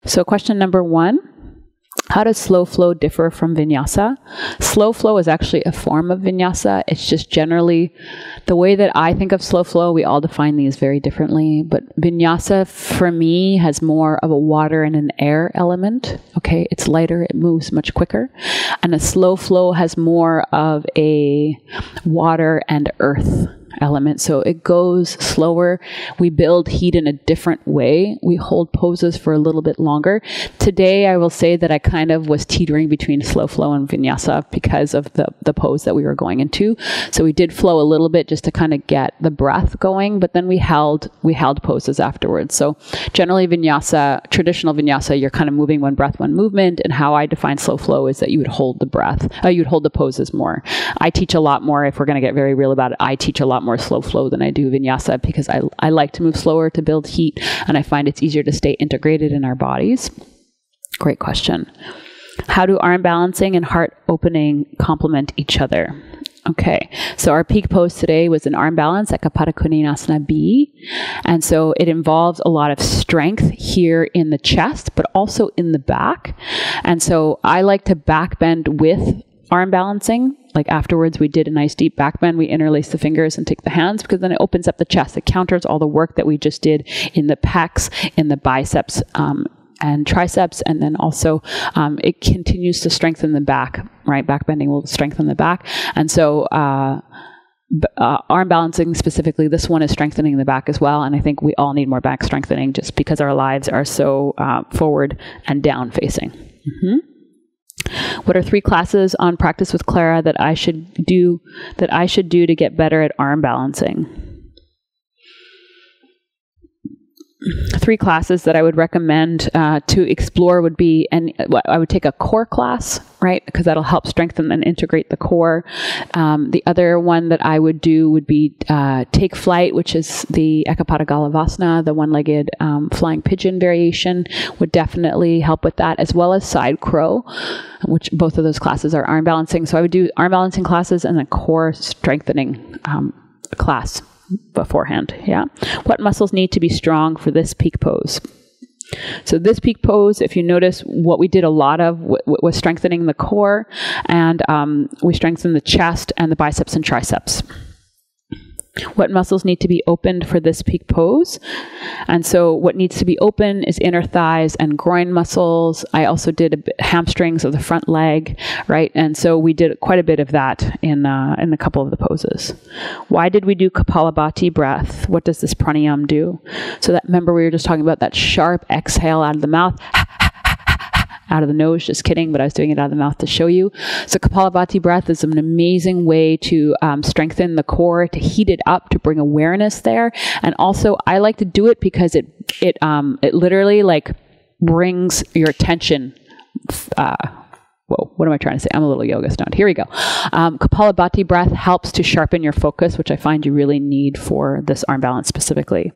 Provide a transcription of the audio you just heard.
So question number 1. How does slow flow differ from vinyasa? Slow flow is actually a form of vinyasa. It's just generally the way that I think of slow flow. We all define these very differently, but vinyasa for me has more of a water and an air element. Okay, it's lighter, it moves much quicker. And a slow flow has more of a water and earth element. So it goes slower. We build heat in a different way. We hold poses for a little bit longer. Today, I will say that I kind of was teetering between slow flow and vinyasa because of the pose that we were going into. So we did flow a little bit just to kind of get the breath going, but then we held poses afterwards. So generally vinyasa, traditional vinyasa, you're kind of moving one breath, one movement. And how I define slow flow is that you would hold the breath, you would hold the poses more. I teach a lot more, if we're going to get very real about it, I teach a lot more slow flow than I do vinyasa because I like to move slower to build heat, and I find it's easier to stay integrated in our bodies. Great question. How do arm balancing and heart opening complement each other? Okay, so our peak pose today was an arm balance, Eka Pada Koundinyasana B, and so it involves a lot of strength here in the chest, but also in the back. And so I like to back bend with arm balancing. Like afterwards, we did a nice deep back bend. We interlace the fingers and take the hands because then it opens up the chest. It counters all the work that we just did in the pecs, in the biceps, and triceps, and then also it continues to strengthen the back, right? Back bending will strengthen the back. And so arm balancing specifically, this one is strengthening the back as well. And I think we all need more back strengthening just because our lives are so forward and down facing. What are 3 classes on Practice with Clara that I should do to get better at arm balancing? 3 classes that I would recommend to explore would be, and I would take a core class, right? Because that'll help strengthen and integrate the core. The other one that I would do would be take flight, which is the Eka Pada Koundinyasana, the one-legged flying pigeon variation, would definitely help with that, as well as side crow, which both of those classes are arm balancing. So I would do arm balancing classes and a core strengthening class beforehand. Yeah. What muscles need to be strong for this peak pose? So this peak pose, if you notice, what we did a lot of was strengthening the core, and we strengthened the chest and the biceps and triceps. What muscles need to be opened for this peak pose? And so what needs to be open is inner thighs and groin muscles. I also did hamstrings of the front leg, right? And so we did quite a bit of that in a couple of the poses. Why did we do kapalbhati breath? What does this pranayama do? So that, remember we were just talking about that sharp exhale out of the mouth, out of the nose, just kidding, but I was doing it out of the mouth to show you. So kapalbhati breath is an amazing way to strengthen the core, to heat it up, to bring awareness there. And also I like to do it because it literally like brings your attention. Whoa, what am I trying to say? I'm a little yoga stoned. Here we go. Kapalbhati breath helps to sharpen your focus, which I find you really need for this arm balance specifically.